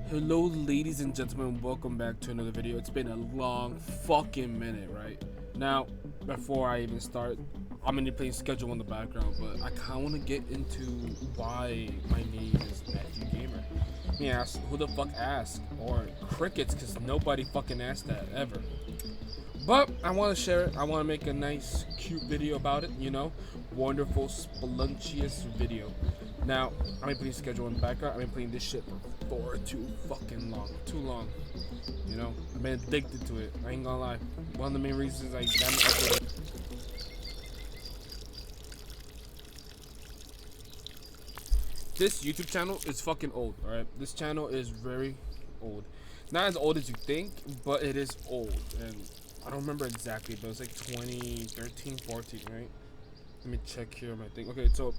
Hello ladies and gentlemen, welcome back to another video. It's been a long fucking minute, right? Now, before I even start, I'm gonna play schedule in the background, but I kinda wanna get into why my name is MathewGamer. Me ask, who the fuck asked? Or crickets, cause nobody fucking asked that ever. But I wanna share it, I wanna make a nice, cute video about it, you know? Wonderful, spelunchious video. Now, I've been playing schedule in the background. I've been playing this shit for too long. You know, I've been addicted to it. I ain't gonna lie. One of the main reasons I got me uploaded. This YouTube channel is fucking old, alright? This channel is very old. Not as old as you think, but it is old. And I don't remember exactly, but it was like 2013, 14, right? Let me check here on my thing. Okay, so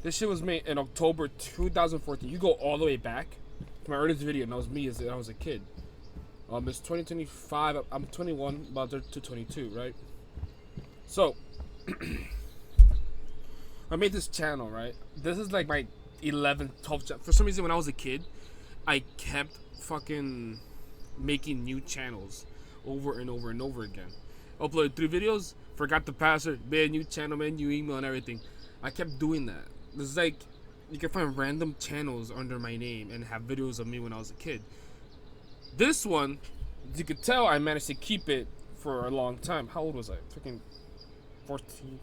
this shit was made in October 2014. You go all the way back to my earliest video, and that was me as I was a kid. It's 2025. I'm 21, about to 22, right? So I made this channel, right? This is like my 11th, 12th channel. For some reason, when I was a kid, I kept fucking making new channels over and over and over again. Uploaded 3 videos, forgot the password, made a new channel, made a new email and everything. I kept doing that. It's like you can find random channels under my name and have videos of me when I was a kid. This one, as you could tell, I managed to keep it for a long time. How old was I? Freaking 14.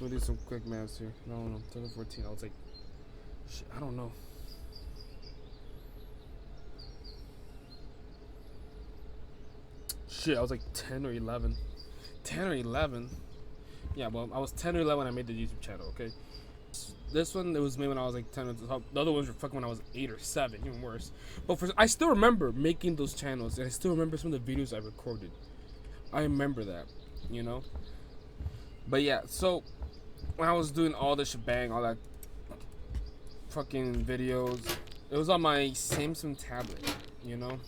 Let me do some quick maths here. No, 14. I was like, shit, I don't know. Shit, I was like 10 or 11. 10 or 11. Yeah, well, I was 10 or 11 when I made the YouTube channel, okay? This one, it was made when I was like 10. The other ones were fucking when I was 8 or 7, even worse. But I still remember making those channels, and I still remember some of the videos I recorded. I remember that, you know? But yeah, so when I was doing all the shebang, all that fucking videos, it was on my Samsung tablet, you know?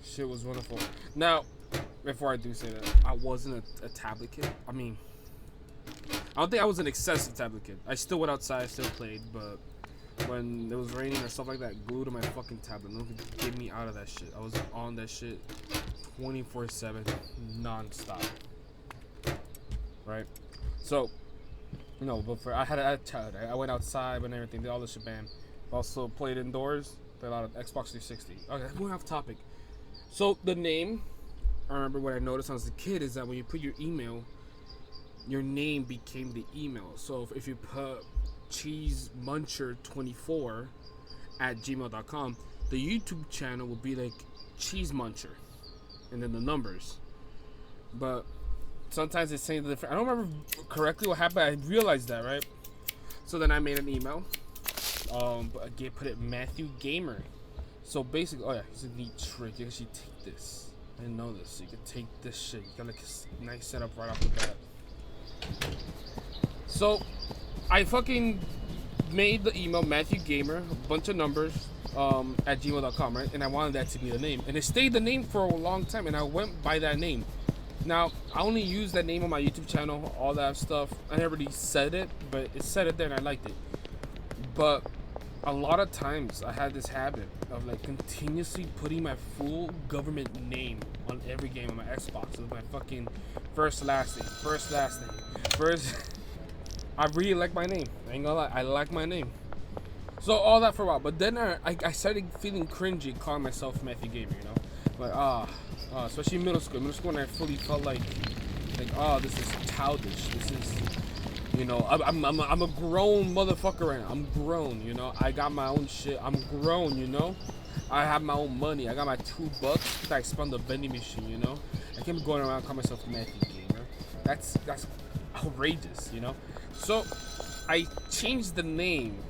Shit was wonderful. Now, before I do say that, I wasn't a tablet kid. I mean, I don't think I was an excessive tablet kid. I still went outside, still played, but when it was raining or stuff like that, glued to my fucking tablet. No one could get me out of that shit. I was on that shit 24/7, non-stop. Right? So, you know, but I had a child. I went outside and everything, did all the shebang. Also played indoors, played a lot of Xbox 360. Okay, we're off topic. So the name, I remember what I noticed when I was a kid is that when you put your email, your name became the email. So if you put cheesemuncher24@gmail.com, the YouTube channel will be like cheese muncher and then the numbers. But sometimes it's saying different. I don't remember correctly what happened. I realized that, right? So then I made an email. But again, put it MathewGamer. So basically, oh yeah, it's a neat trick. You actually take this. I didn't know this. So you can take this shit. You got like a nice setup right off the bat. So I fucking made the email MathewGamer, a bunch of numbers, at gmail.com, right? And I wanted that to be the name. And it stayed the name for a long time, and I went by that name. Now, I only used that name on my YouTube channel, all that stuff. I never really said it, but it said it there and I liked it. But a lot of times I had this habit of like continuously putting my full government name on every game on my Xbox with my fucking first last name. I really like my name. I ain't gonna lie, I like my name. So all that for a while, but then I started feeling cringy calling myself MathewGamer, you know? Like especially in middle school when I fully felt like this is childish. This is, you know, I'm a grown motherfucker right now. I'm grown, you know. I got my own shit. I'm grown, you know. I have my own money. I got my $2 that I spent on the vending machine, you know. I can't be going around calling myself MathewGamer. That's outrageous, you know. So I changed the name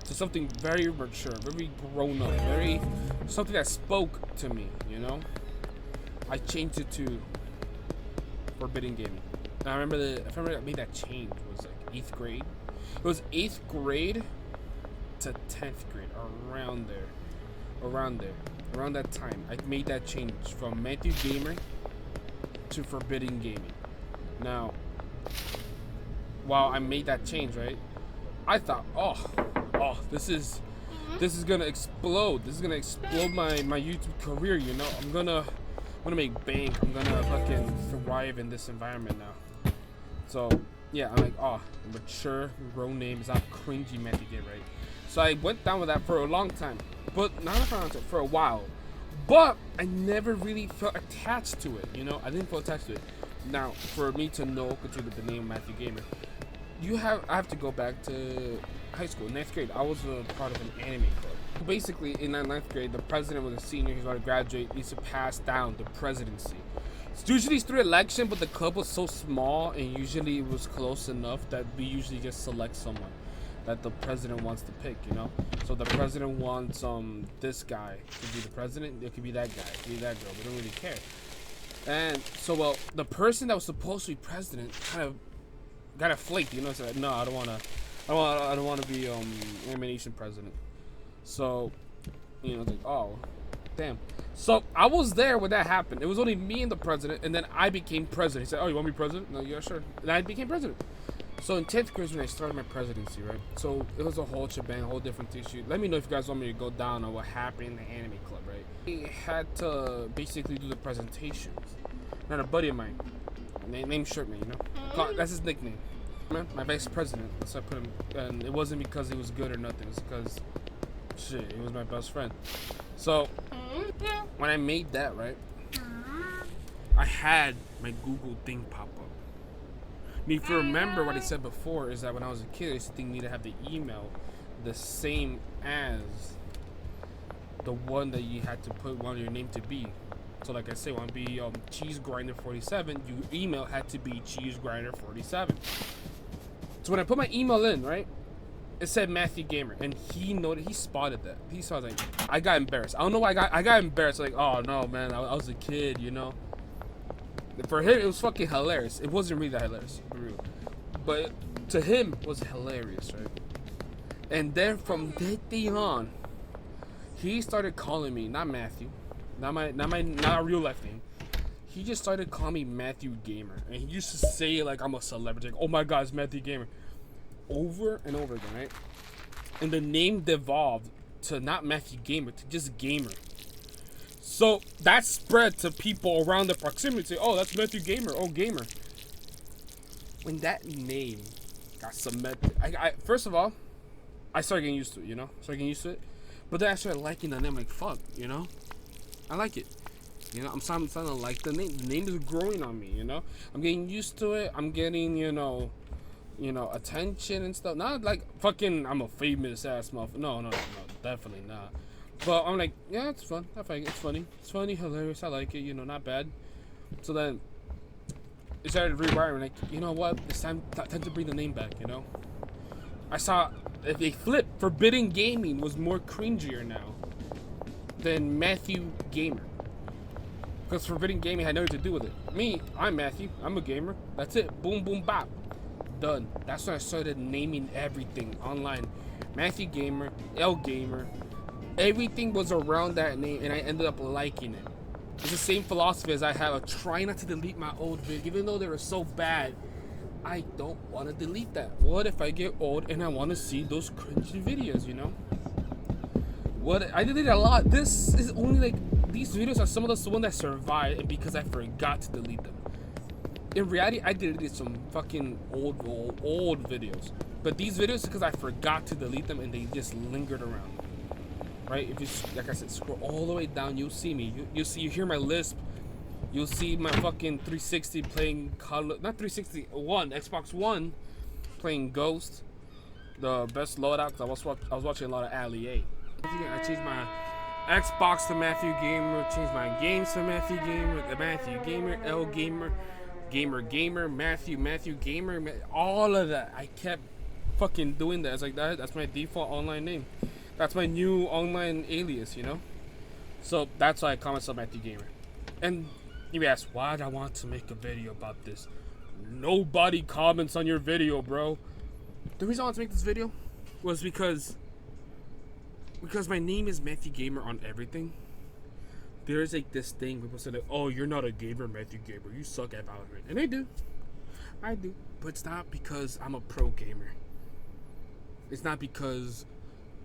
to something very mature, very grown up, something that spoke to me, you know. I changed it to Forbidden Gaming. And I remember I made that change. It was like 8th grade. It was 8th grade to 10th grade, around that time. I made that change from MathewGamer to Forbidden Gaming. Now, while I made that change, right, I thought, oh, this is this is gonna explode. This is gonna explode my YouTube career. You know, I'm gonna make bank. I'm gonna fucking thrive in this environment now. So yeah, I'm like, oh, mature, grown name is not cringy MathewGamer, right? So I went down with that for a long time, but not for a long time, for a while. But I never really felt attached to it, you know? I didn't feel attached to it. Now, for me to know, consider the name MathewGamer, I have to go back to high school, 9th grade. I was a part of an anime club. Basically, in 9th grade, the president was a senior. He's about to graduate. Needs to pass down the presidency. It's usually through election, but the club was so small, and usually it was close enough that we usually just select someone that the president wants to pick, you know? So the president wants this guy to be the president. It could be that guy, it could be that girl. We don't really care. And so, well, the person that was supposed to be president kind of got flaked, you know? So no, I don't want to be animation president. So, you know, it's like, oh, damn. So I was there when that happened. It was only me and the president, and then I became president. He said, oh, you want to be president? No, yeah, sure. And I became president. So in 10th grade when I started my presidency, right? So it was a whole shebang, a whole different issue. Let me know if you guys want me to go down on what happened in the anime club, right? We had to basically do the presentations. Now a buddy of mine, named Shirtman, you know? That's his nickname. Man, my vice president, so I put him, and it wasn't because he was good or nothing, it was because, shit, he was my best friend. So, when I made that, right, I had my Google thing pop up. I mean, if you remember what I said before, is that when I was a kid, I used to think you need to have the email the same as the one that you had to put one of your name to be. So like I say, want to be cheese grinder 47, your email had to be cheese grinder 47. So when I put my email in, right, it said MathewGamer, and he noted, he spotted that. He saw, like, I got embarrassed. I don't know why I got embarrassed. Like, oh no, man, I was a kid, you know. For him, it was fucking hilarious. It wasn't really that hilarious, for real. But to him, it was hilarious, right? And then from that day on, he started calling me, not Matthew, not a real life name. He just started calling me MathewGamer, and he used to say like I'm a celebrity, like, oh my god, it's MathewGamer, over and over again, right? And the name devolved to not MathewGamer, to just Gamer. So that spread to people around the proximity. Say, oh, that's MathewGamer. Oh, Gamer. When that name got cemented, I first of all, I started getting used to it, you know? But then I started liking the name, like, fuck, you know? I like it. You know, I'm starting to like the name. The name is growing on me, you know? I'm getting used to it. I'm getting, you know, attention and stuff. Not like fucking I'm a famous ass motherfucker. No, definitely not. But I'm like, yeah, it's fun. I think it's funny. It's funny, hilarious. I like it, you know, not bad. So then it started rewiring, like, you know what? It's time to bring the name back, you know? I saw if they flipped, Forbidden Gaming was more cringier now than MathewGamer. Because Forbidden Gaming had nothing to do with it. Me, I'm Matthew. I'm a gamer. That's it. Boom, boom, bop. Done. That's when I started naming everything online. MathewGamer, Gamer. Everything was around that name, and I ended up liking it. It's the same philosophy as I have of trying not to delete my old videos, even though they were so bad. I don't want to delete that. What if I get old and I want to see those cringy videos, you know? What I deleted a lot. This is only like, these videos are some of the ones that survived, and because I forgot to delete them. In reality, I deleted some fucking old videos. But these videos, because I forgot to delete them and they just lingered around. Right? If you, like I said, scroll all the way down, you'll see me. You hear my lisp. You'll see my fucking 360 playing not 360, Xbox One playing Ghost, the best loadout. Cause I was watching a lot of Ali A. I changed my Xbox to MathewGamer, changed my games to MathewGamer, the MathewGamer, Gamer, MathewGamer, all of that. I kept fucking doing that. It's like that's my default online name. That's my new online alias, you know? So that's why I call myself MathewGamer. And you may ask, why did I want to make a video about this? Nobody comments on your video, bro. The reason I want to make this video was because my name is MathewGamer on everything. There's like this thing, people say that, oh, you're not a gamer, MathewGamer. You suck at Valorant. And I do. But it's not because I'm a pro gamer. It's not because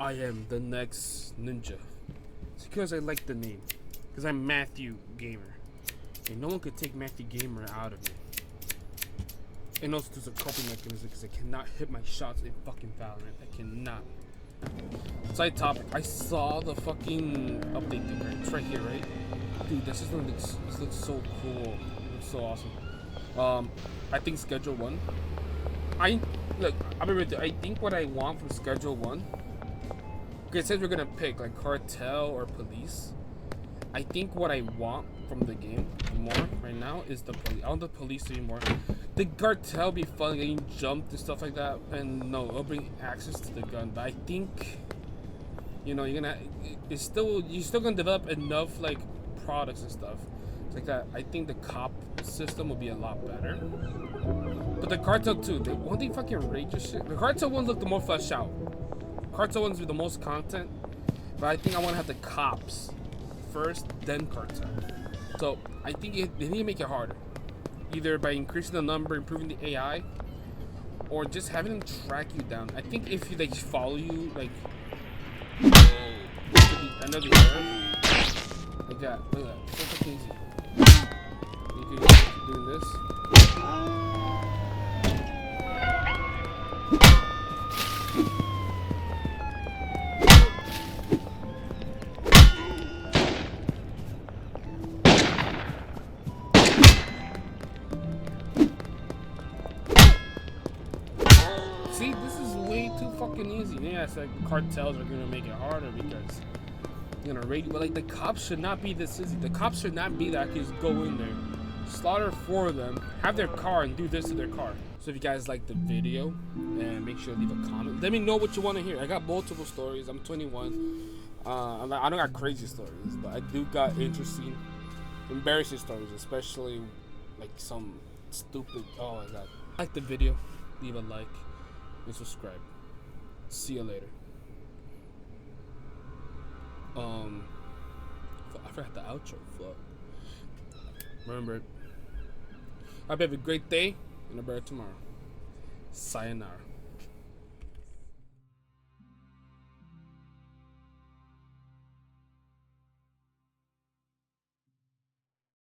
I am the next ninja. It's because I like the name. Because I'm MathewGamer. And no one could take MathewGamer out of me. And also there's a coping mechanism because I cannot hit my shots in fucking Valorant. I cannot. Side topic. I saw the fucking update thing, right? It's right here, right? Dude, this looks so cool. It's so awesome. I think Schedule 1. I think what I want from Schedule 1. Okay, it says we're gonna pick like cartel or police. I think what I want from the game more right now is the police. I want the police to be more. The cartel be fun, getting jumped and stuff like that, and no, it'll bring access to the gun. But I think, you know, you're still gonna develop enough like products and stuff like that. I think the cop system will be a lot better. But the cartel too, won't they fucking rage as shit? The cartel ones look the more fleshed out. Cartel ones with the most content, but I think I want to have the cops first, then cartel. So I think they need to make it harder, either by increasing the number, improving the AI, or just having them track you down. I think if they follow you like to the end of the earth, like that. Look at that. So fucking easy. You can keep doing this. See, this is way too fucking easy. Yeah, it's like cartels are gonna make it harder because you know, but like the cops should not be this easy. The cops should not be that. I can just go in there, slaughter 4 of them, have their car, and do this to their car. So if you guys like the video, and make sure to leave a comment. Let me know what you want to hear. I got multiple stories. I'm 21. I don't got crazy stories, but I do got interesting, embarrassing stories, especially like some stupid. Oh my god! Like the video, leave a like, and subscribe. See you later. I forgot the outro. Fuck. Remember it. I hope you have a great day and a better tomorrow. Sayonara.